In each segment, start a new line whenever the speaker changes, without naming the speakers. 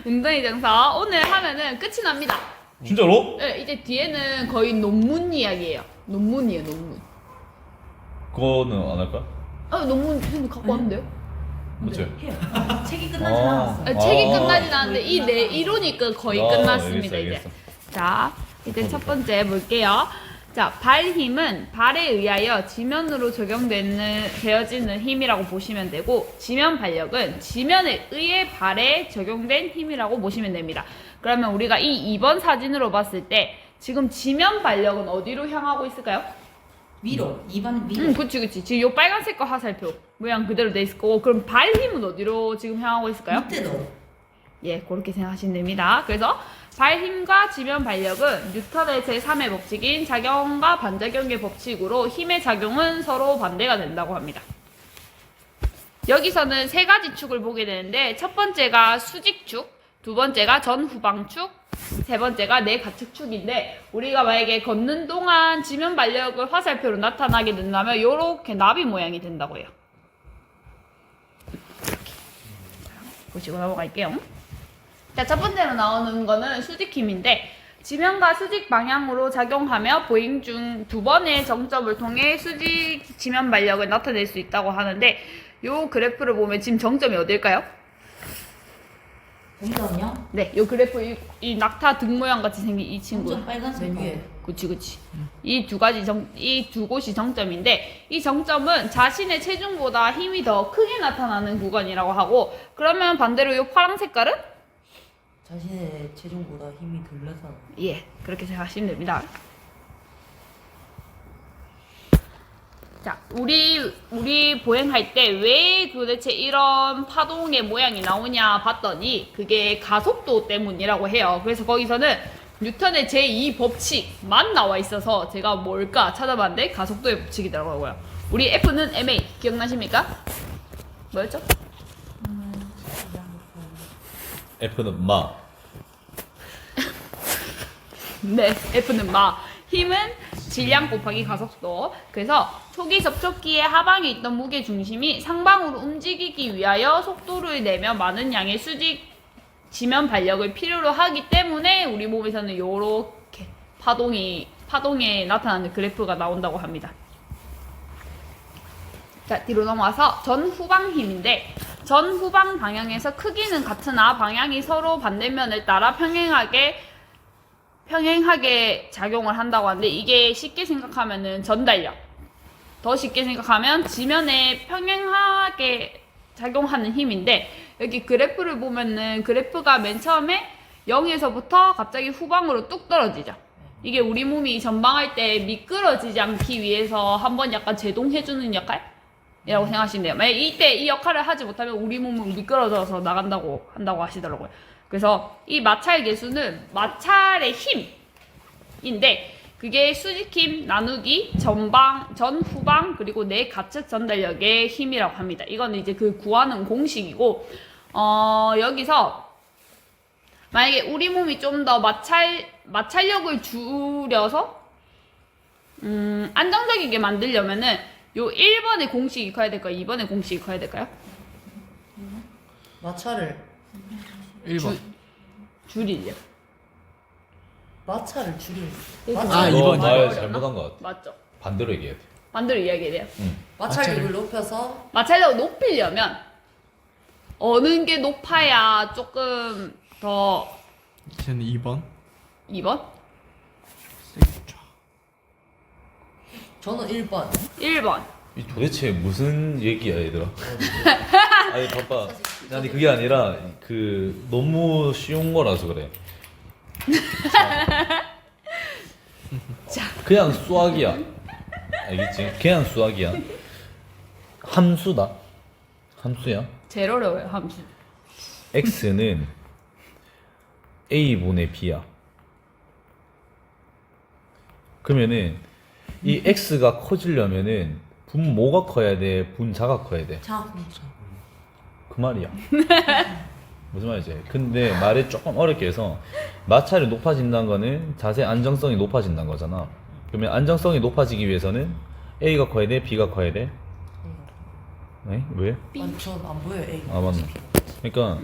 웅덩이 정석 오늘 하면은 끝이 납니다.
진짜로?
네, 이제 뒤에는 거의 논문 이야기예요. 논문이에요, 논문.
그거는 안 할까?
논문 선생님 갖고 왔는데요?
맞지?
해요. 책이 끝나지 않았어.
책이 끝나진 않았는데 이 이론이 거의 끝났습니다.
알겠어.
이제. 자, 이제 첫 번째 볼게요. 자, 발 힘은 발에 의하여 지면으로 되어지는 힘이라고 보시면 되고, 지면 발력은 지면에 의해 발에 적용된 힘이라고 보시면 됩니다. 그러면 우리가 이 2번 사진으로 봤을 때 지금 지면 발력은 어디로 향하고 있을까요?
위로. 2번 위로.
그치. 지금 요 빨간색 거 화살표 모양 그대로 돼 있을 거고, 그럼 발 힘은 어디로 지금 향하고 있을까요?
밑에도.
예, 그렇게 생각하시면 됩니다. 그래서 발 힘과 지면 발력은 뉴턴의 제3의 법칙인 작용과 반작용의 법칙으로 힘의 작용은 서로 반대가 된다고 합니다. 여기서는 세 가지 축을 보게 되는데, 첫 번째가 수직축, 두 번째가 전후방축, 세 번째가 내가측축인데, 우리가 만약에 걷는 동안 지면 발력을 화살표로 나타나게 된다면 이렇게 나비 모양이 된다고 해요. 이렇게 보시고 넘어갈게요. 자, 첫 번째로 나오는 거는 수직 힘인데, 지면과 수직 방향으로 작용하며 보행 중 두 번의 정점을 통해 수직 지면 발력을 나타낼 수 있다고 하는데, 요 그래프를 보면 지금 정점이 어딜까요?
정점이요?
네, 요 그래프 이 낙타 등 모양 같이 생긴 이 친구.
정점 빨간색 위에.
그치. 이 두 곳이 정점인데, 이 정점은 자신의 체중보다 힘이 더 크게 나타나는 구간이라고 하고, 그러면 반대로 요 파란 색깔은?
자신의 체중보다 힘이 덜 나서.
예, 그렇게 생각하시면 됩니다. 자, 우리 보행할 때 왜 도대체 이런 파동의 모양이 나오냐 봤더니 그게 가속도 때문이라고 해요. 그래서 거기서는 뉴턴의 제2 법칙만 나와 있어서 제가 뭘까 찾아봤는데 가속도의 법칙이더라고요. 우리 F는 ma 기억나십니까? 뭐였죠?
F는 마.
네, F는 마. 힘은 질량 곱하기 가속도. 그래서 초기 접촉기의 하방에 있던 무게 중심이 상방으로 움직이기 위하여 속도를 내며 많은 양의 수직 지면 발력을 필요로 하기 때문에 우리 몸에서는 이렇게 파동에 나타나는 그래프가 나온다고 합니다. 자, 뒤로 넘어와서 전후방 힘인데, 전후방 방향에서 크기는 같으나 방향이 서로 반대면을 따라 평행하게 작용을 한다고 하는데, 이게 쉽게 생각하면은 전달력, 더 쉽게 생각하면 지면에 평행하게 작용하는 힘인데, 여기 그래프를 보면은 그래프가 맨 처음에 0에서부터 갑자기 후방으로 뚝 떨어지죠. 이게 우리 몸이 전방할 때 미끄러지지 않기 위해서 한번 약간 제동해주는 역할이라고 생각하시면 돼요. 만약 이때 이 역할을 하지 못하면 우리 몸은 미끄러져서 나간다고 한다고 하시더라고요. 그래서 이 마찰 계수는 마찰의 힘인데, 그게 수직힘 나누기 전후방 그리고 내가측 전달력의 힘이라고 합니다. 이거는 이제 그 구하는 공식이고, 여기서 만약에 우리 몸이 좀 더 마찰력을 줄여서 안정적이게 만들려면은 요 1번의 공식이 커야 될까요? 2번의 공식이 커야 될까요?
마찰을
1번.
줄이려.
마찰을 줄이는.
아,
너
2번.
말 잘못한 것 같아.
맞죠?
반대로 얘기해야 돼.
반대로 이야기해야 돼요.
마찰력을 높여서
마찰력을 높이려면 어느 게 높아야 조금 더.
쟤는 2번.
2번?
저는 1번.
1번.
이 도대체 무슨 얘기야 얘들아? 아니 봐봐. 아니 그게 아니라 그 너무 쉬운 거라서 그래.
자.
그냥 수학이야. 알겠지? 그냥 수학이야. 함수다. 함수야.
제일 어려워요, 함수.
x는 a분의 b야. 그러면은 이 x가 커지려면은 분 뭐가 커야 돼? 분 자가 커야 돼.
자,
그 말이야. 무슨 말이지? 근데 말을 조금 어렵게 해서 마찰이 높아진다는 거는 자세 안정성이 높아진다는 거잖아. 그러면 안정성이 높아지기 위해서는 A가 커야 돼? B가 커야 돼? 네? 왜?
전안 보여요. A.
아 맞네. 그러니까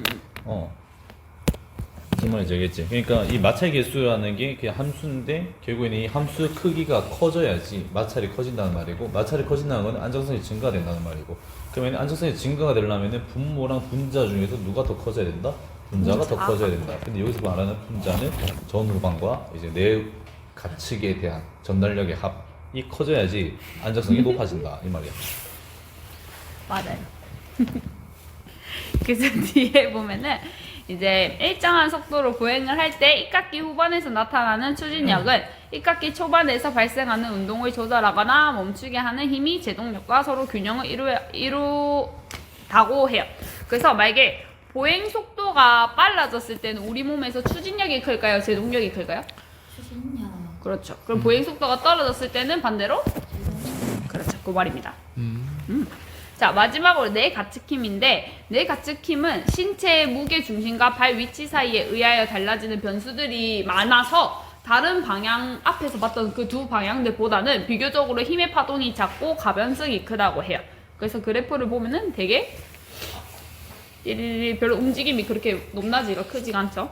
무슨 말인지 알겠지? 그러니까 이 마찰 계수라는 게 그냥 함수인데 결국에는 이 함수 크기가 커져야지 마찰이 커진다는 말이고, 마찰이 커진다는 건 안정성이 증가된다는 말이고, 그러면 안정성이 증가가 되려면 분모랑 분자 중에서 누가 더 커져야 된다? 분자가 더 커져야 된다. 근데 여기서 말하는 분자는 전후방과 이제 내 가측에 대한 전달력의 합이 커져야지 안정성이 높아진다 이 말이야.
맞아요. 그래서 뒤에 보면은 이제 일정한 속도로 보행을 할 때 1학기 후반에서 나타나는 추진력은 1학기 초반에서 발생하는 운동을 조절하거나 멈추게 하는 힘이 제동력과 서로 균형을 이루다고 해요. 그래서 만약에 보행 속도가 빨라졌을 때는 우리 몸에서 추진력이 클까요? 제동력이 클까요?
추진력.
그렇죠. 그럼 보행 속도가 떨어졌을 때는 반대로? 그렇죠. 그 말입니다. 자, 마지막으로 내 가측힘인데, 내 가측힘은 신체의 무게 중심과 발 위치 사이에 의하여 달라지는 변수들이 많아서 다른 방향 앞에서 봤던 그 두 방향들보다는 비교적으로 힘의 파동이 작고 가변성이 크다고 해요. 그래서 그래프를 보면은 되게 별로 움직임이 그렇게 높낮이가 크지가 않죠.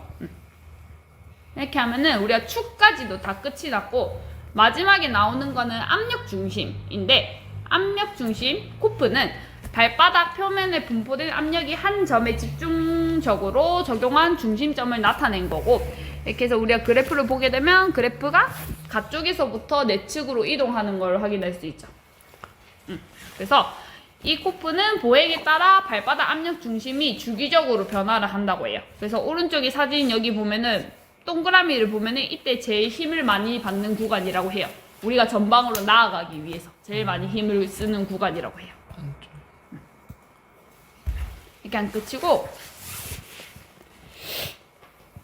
이렇게 하면은 우리가 축까지도 다 끝이 났고, 마지막에 나오는 거는 압력 중심인데, 압력 중심 코프는 발바닥 표면에 분포된 압력이 한 점에 집중적으로 적용한 중심점을 나타낸 거고, 이렇게 해서 우리가 그래프를 보게 되면 그래프가 가쪽에서부터 내측으로 이동하는 걸 확인할 수 있죠. 그래서 이 코프는 보행에 따라 발바닥 압력 중심이 주기적으로 변화를 한다고 해요. 그래서 오른쪽에 사진 여기 보면은 동그라미를 보면은 이때 제일 힘을 많이 받는 구간이라고 해요. 우리가 전방으로 나아가기 위해서 제일 많이 힘을 쓰는 구간이라고 해요. 이렇게 한 끝이고,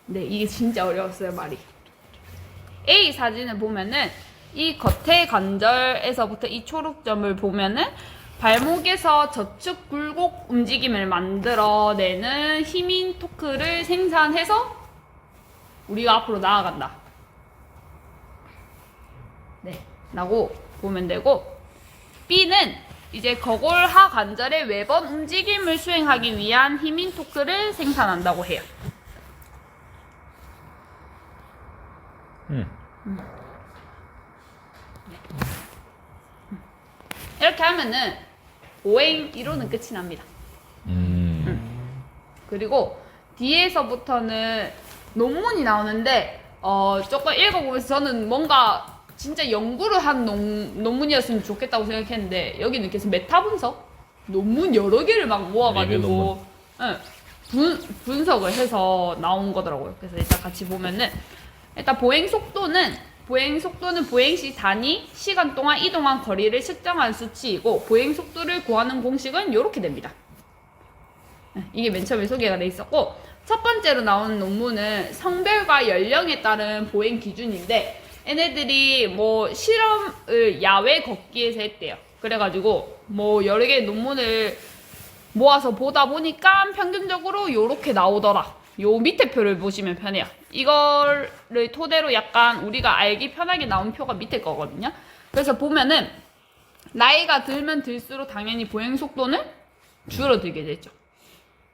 네, 이게 진짜 어려웠어요, 말이. A 사진을 보면은 이 겉에 관절에서부터 이 초록점을 보면은 발목에서 저측 굴곡 움직임을 만들어내는 힘인 토크를 생산해서 우리가 앞으로 나아간다. 네, 라고 보면 되고, B는 이제 거골하 관절의 외번 움직임을 수행하기 위한 힘인 토크를 생산한다고 해요. 이렇게 하면은 보행 이론은 끝이 납니다. 그리고 뒤에서부터는 논문이 나오는데 조금 읽어보면서 저는 뭔가 진짜 연구를 한 논문이었으면 좋겠다고 생각했는데, 여기는 계속 메타 분석? 논문 여러 개를 막 모아가지고 분석을 해서 나온 거더라고요. 그래서 일단 같이 보면은, 일단 보행 속도는 보행 시 단위 시간 동안 이동한 거리를 측정한 수치이고, 보행 속도를 구하는 공식은 이렇게 됩니다. 이게 맨 처음에 소개가 돼 있었고, 첫 번째로 나온 논문은 성별과 연령에 따른 보행 기준인데, 얘네들이 뭐 실험을 야외 걷기에서 했대요. 그래가지고 뭐 여러 개의 논문을 모아서 보다 보니까 평균적으로 요렇게 나오더라. 요 밑에 표를 보시면 편해요. 이거를 토대로 약간 우리가 알기 편하게 나온 표가 밑에 거거든요. 그래서 보면은 나이가 들면 들수록 당연히 보행 속도는 줄어들게 되죠.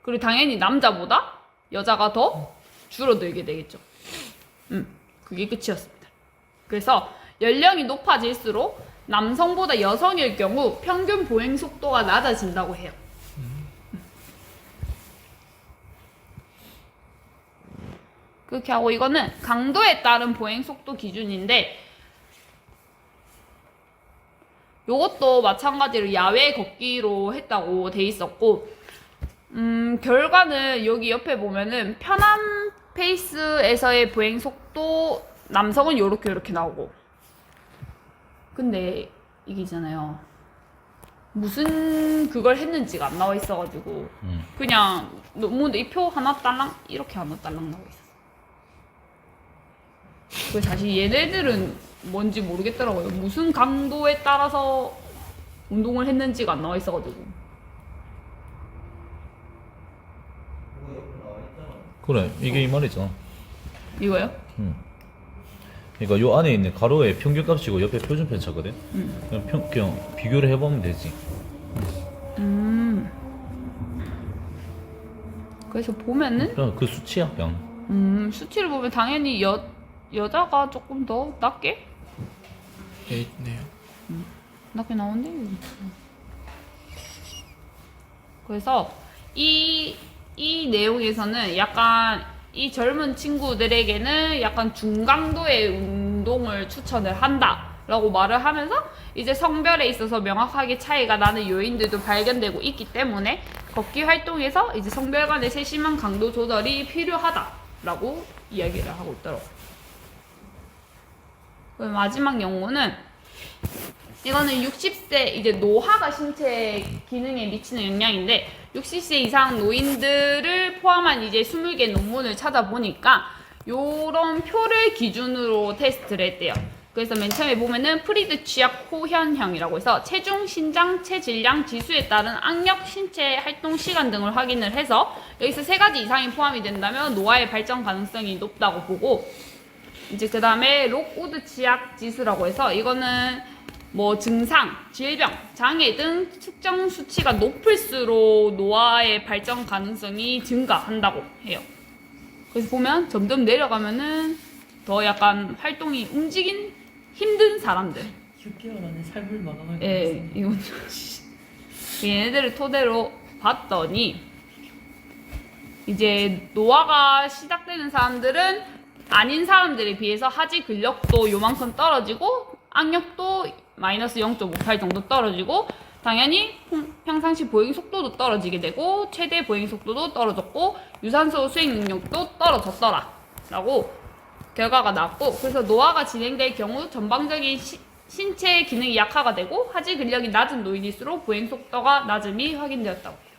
그리고 당연히 남자보다 여자가 더 줄어들게 되겠죠. 그게 끝이었습니다. 그래서 연령이 높아질수록 남성보다 여성일 경우 평균 보행 속도가 낮아진다고 해요. 그렇게 하고, 이거는 강도에 따른 보행 속도 기준인데, 요것도 마찬가지로 야외 걷기로 했다고 돼 있었고, 결과는 여기 옆에 보면은 편한 페이스에서의 보행 속도 남성은 요렇게 나오고, 근데 이게 있잖아요, 무슨 그걸 했는지가 안 나와 있어가지고 그냥 논문 이 표 하나 딸랑 이렇게 하나 딸랑 나와 있었어. 그 사실 얘네들은 뭔지 모르겠더라고요. 무슨 강도에 따라서 운동을 했는지가 안 나와 있어가지고.
그래, 이게 이 말이잖아.
이거요?
그러니까 요 안에 있는 가로의 평균값이고 옆에 표준편 차거든. 그냥 비교를 해보면 되지.
그래서 보면은
그냥 그 수치야, 그냥.
수치를 보면 당연히 여자가 조금 더 낮게
돼 있네요.
나오는데. 그래서 이 내용에서는 약간 이 젊은 친구들에게는 약간 중강도의 운동을 추천을 한다라고 말을 하면서 이제 성별에 있어서 명확하게 차이가 나는 요인들도 발견되고 있기 때문에 걷기 활동에서 이제 성별 간의 세심한 강도 조절이 필요하다라고 이야기를 하고 있더라고요. 그리고 마지막 연구는 이거는 60세 이제 노화가 신체 기능에 미치는 영향인데 60세 이상 노인들을 포함한 이제 20개 논문을 찾아보니까 요런 표를 기준으로 테스트를 했대요. 그래서 맨 처음에 보면은 프리드 취약 호현형이라고 해서 체중, 신장, 체질량, 지수에 따른 악력, 신체 활동 시간 등을 확인을 해서 여기서 3가지 이상이 포함이 된다면 노화의 발전 가능성이 높다고 보고 이제 그 다음에 록우드 취약 지수라고 해서 이거는 뭐 증상, 질병, 장애 등 특정 수치가 높을수록 노화의 발전 가능성이 증가한다고 해요. 그래서 보면 점점 내려가면은 더 약간 활동이 움직인 힘든 사람들.
6개월 안에 삶을 마감할 것
예,
같습니다.
이건 얘네들을 토대로 봤더니 이제 노화가 시작되는 사람들은 아닌 사람들에 비해서 하지 근력도 요만큼 떨어지고 악력도 마이너스 0.58 정도 떨어지고 당연히 평상시 보행 속도도 떨어지게 되고 최대 보행 속도도 떨어졌고 유산소 수행 능력도 떨어졌더라 라고 결과가 나왔고 그래서 노화가 진행될 경우 전방적인 신체 기능이 약화가 되고 하지 근력이 낮은 노인일수록 보행 속도가 낮음이 확인되었다고.